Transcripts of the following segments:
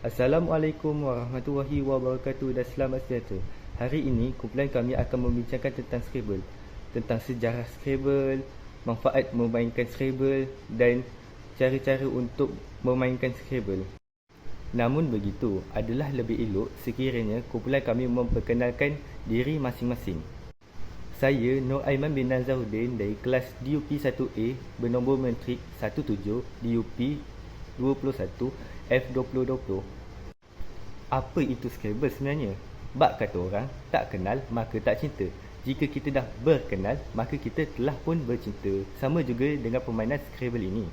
Assalamualaikum warahmatullahi wabarakatuh dan selamat sejahtera. Hari ini kumpulan kami akan membincangkan tentang Scrabble, tentang sejarah Scrabble, manfaat memainkan Scrabble dan cara-cara untuk memainkan Scrabble. Namun begitu, adalah lebih elok sekiranya kumpulan kami memperkenalkan diri masing-masing. Saya Nur Aiman bin Nazaruddin dari kelas DUP 1A bernombor metrik 17 DUP 21 F2020. Apa itu Scrabble sebenarnya? Bak kata orang, tak kenal maka tak cinta. Jika kita dah berkenal, maka kita telah pun bercinta. Sama juga dengan permainan Scrabble ini.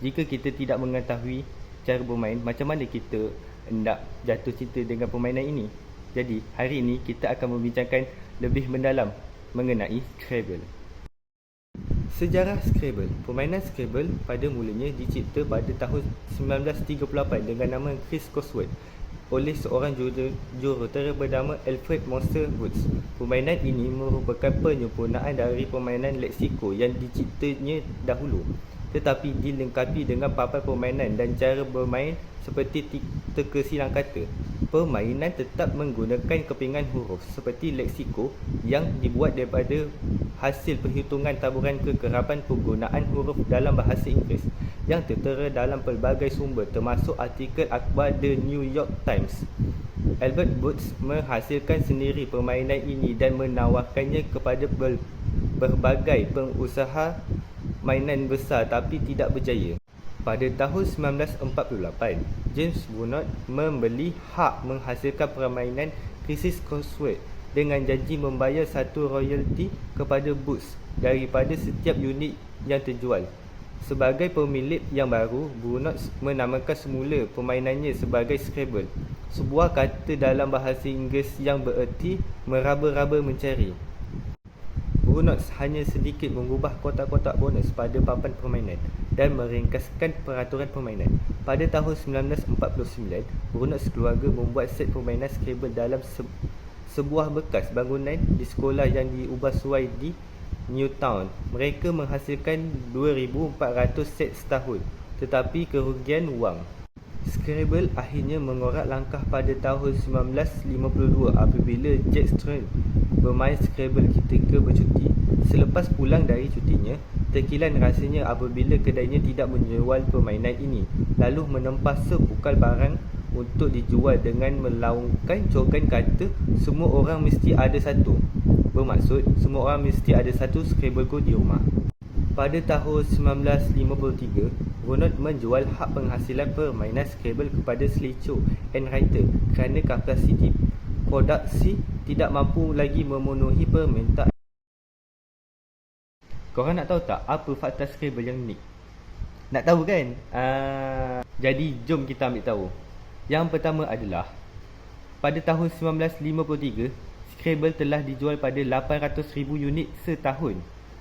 Jika kita tidak mengetahui cara bermain, macam mana kita hendak jatuh cinta dengan permainan ini? Jadi, hari ini kita akan membincangkan lebih mendalam mengenai Scrabble. Sejarah Scrabble. Permainan Scrabble pada mulanya dicipta pada tahun 1938 dengan nama Chris Cosworth oleh seorang jurutera bernama Alfred Monster Woods. Permainan ini merupakan penyempurnaan dari permainan Lexico yang diciptanya dahulu, tetapi dilengkapi dengan papan permainan dan cara bermain seperti teka silang kata. Permainan tetap menggunakan kepingan huruf seperti Lexico yang dibuat daripada hasil perhitungan taburan kekerapan penggunaan huruf dalam bahasa Inggeris yang tertera dalam pelbagai sumber termasuk artikel akhbar The New York Times. Albert Woods menghasilkan sendiri permainan ini dan menawarkannya kepada berbagai pengusaha mainan besar tapi tidak berjaya. Pada tahun 1948, James Bunot membeli hak menghasilkan permainan Chris Cosworth dengan janji membayar satu royalti kepada Boots daripada setiap unit yang terjual. Sebagai pemilik yang baru, Bunot menamakan semula permainannya sebagai Scrabble, sebuah kata dalam bahasa Inggeris yang bererti meraba-raba mencari. Bunot hanya sedikit mengubah kotak-kotak bonus pada papan permainan dan meringkaskan peraturan permainan. Pada tahun 1949, Bunot sekeluarga membuat set permainan Scrabble dalam sebuah bekas bangunan di sekolah yang diubah suai di Newtown. Mereka menghasilkan 2,400 set setahun, tetapi kerugian wang. Scrabble akhirnya mengorak langkah pada tahun 1952 apabila Jack Straw bermain Scrabble ketika bercuti. Selepas pulang dari cutinya, terkilan rasanya apabila kedainya tidak menjual permainan ini, lalu menempah sepukal barang untuk dijual dengan melaungkan slogan kata semua orang mesti ada satu. Bermaksud, semua orang mesti ada satu Scrabble Go di rumah. Pada tahun 1953, Bunot menjual hak penghasilan permainan Scrabble kepada Slecho and Writer kerana kapasiti produksi tidak mampu lagi memenuhi permintaan. Korang nak tahu tak apa fakta Scrabble yang unik? Nak tahu kan? Jadi jom kita ambil tahu. Yang pertama adalah pada tahun 1953, Scrabble telah dijual pada 800,000 unit setahun,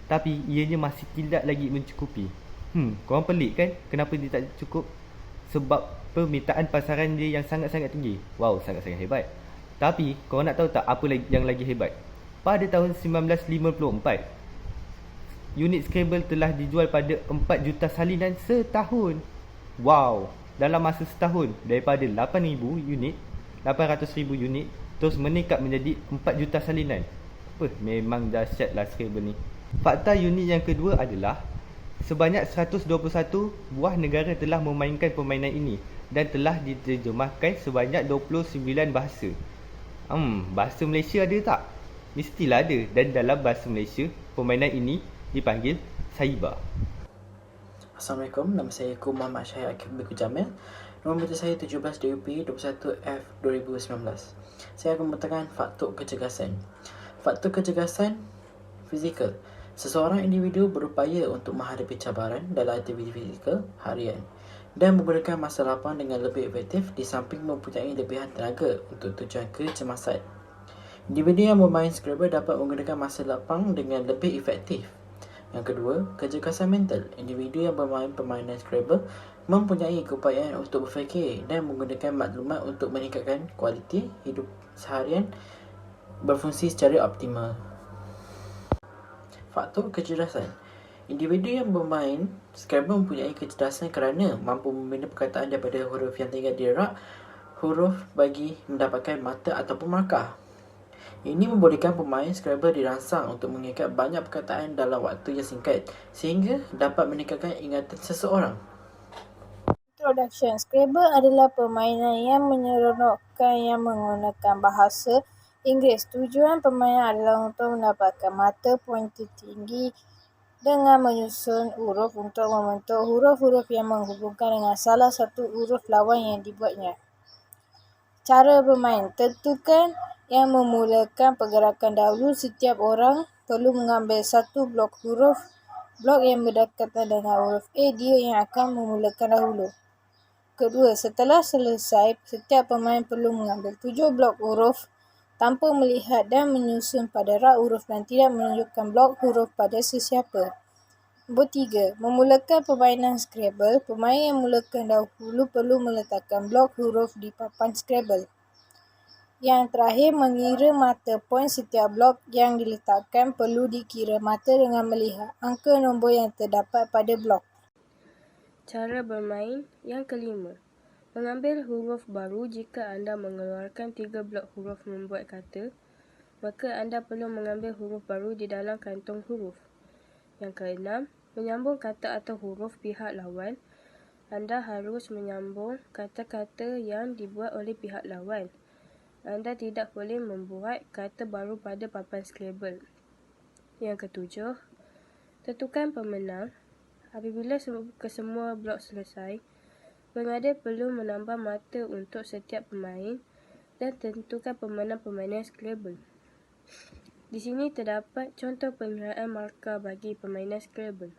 tapi ianya masih tidak lagi mencukupi. Korang pelik kan kenapa dia tak cukup? Sebab permintaan pasaran dia yang sangat-sangat tinggi. Wow, sangat-sangat hebat. Tapi korang nak tahu tak apa yang lagi hebat? Pada tahun 1954, unit Scrabble telah dijual pada 4 juta salinan setahun. Wow, dalam masa setahun daripada 800,000 unit terus meningkat menjadi 4 juta salinan. Memang dahsyatlah Scrabble ni. Fakta unik yang kedua adalah sebanyak 121 buah negara telah memainkan permainan ini dan telah diterjemahkan sebanyak 29 bahasa. Bahasa Malaysia ada tak? Mestilah ada, dan dalam bahasa Malaysia, permainan ini dipanggil Saiba. Assalamualaikum, nama saya Muhammad Syahid Akib Biku Jamil. Nombor meter saya 17 DUP 21F 2019. Saya akan membentangkan faktor kecergasan. Faktor kecergasan fizikal. Seseorang individu berupaya untuk menghadapi cabaran dalam aktiviti fizikal harian dan menggunakan masa lapang dengan lebih efektif di samping mempunyai lebihan tenaga untuk tujuan kecemasan. Individu yang bermain Scrabble dapat menggunakan masa lapang dengan lebih efektif. Yang kedua, kecergasan mental. Individu yang bermain permainan Scrabble mempunyai keupayaan untuk berfikir dan menggunakan maklumat untuk meningkatkan kualiti hidup seharian berfungsi secara optimal. Faktor kecerdasan. Individu yang bermain Scrabble mempunyai kecerdasan kerana mampu membina perkataan daripada huruf yang tinggal di rak huruf bagi mendapatkan mata ataupun markah. Ini membolehkan pemain Scrabble dirangsang untuk mengikat banyak perkataan dalam waktu yang singkat sehingga dapat meningkatkan ingatan seseorang. Introduction. Scrabble adalah permainan yang menyeronokkan yang menggunakan bahasa Inggeris. Tujuan permainan adalah untuk mendapatkan mata poin tertinggi dengan menyusun huruf untuk membentuk huruf-huruf yang menghubungkan dengan salah satu huruf lawan yang dibuatnya. Cara bermain. Tentukan yang memulakan pergerakan dahulu. Setiap orang perlu mengambil satu blok huruf. Blok yang berdekatan dengan huruf A, dia yang akan memulakan dahulu. Kedua, setelah selesai, setiap pemain perlu mengambil 7 blok huruf tanpa melihat dan menyusun pada rak huruf dan tidak menunjukkan blok huruf pada sesiapa. Nombor 3. Memulakan permainan Scrabble. Pemain yang mulakan dahulu perlu meletakkan blok huruf di papan Scrabble. Yang terakhir, mengira mata poin. Setiap blok yang diletakkan perlu dikira mata dengan melihat angka nombor yang terdapat pada blok. Cara bermain yang kelima. Mengambil huruf baru. Jika anda mengeluarkan 3 blok huruf membuat kata, maka anda perlu mengambil huruf baru di dalam kantung huruf. Yang keenam, menyambung kata atau huruf pihak lawan. Anda harus menyambung kata-kata yang dibuat oleh pihak lawan. Anda tidak boleh membuat kata baru pada papan Scrabble. Yang ketujuh, tentukan pemenang. Apabila kesemua blok selesai, pengadil perlu menambah mata untuk setiap pemain dan tentukan pemenang permainan Scrabble. Di sini terdapat contoh pengiraan markah bagi permainan Scrabble.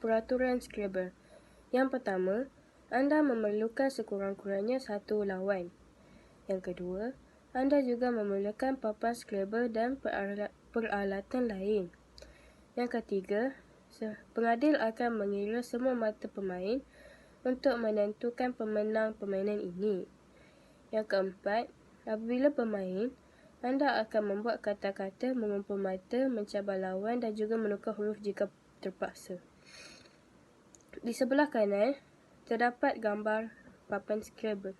Peraturan Scrabble. Yang pertama, anda memerlukan sekurang-kurangnya satu lawan. Yang kedua, anda juga memerlukan papan Scrabble dan peralatan lain. Yang ketiga, pengadil akan mengira semua mata pemain untuk menentukan pemenang permainan ini. Yang keempat, apabila bermain, anda akan membuat kata-kata, mengumpul mata, mencabar lawan dan juga menukar huruf jika terpaksa. Di sebelah kanan, terdapat gambar papan Scrabble.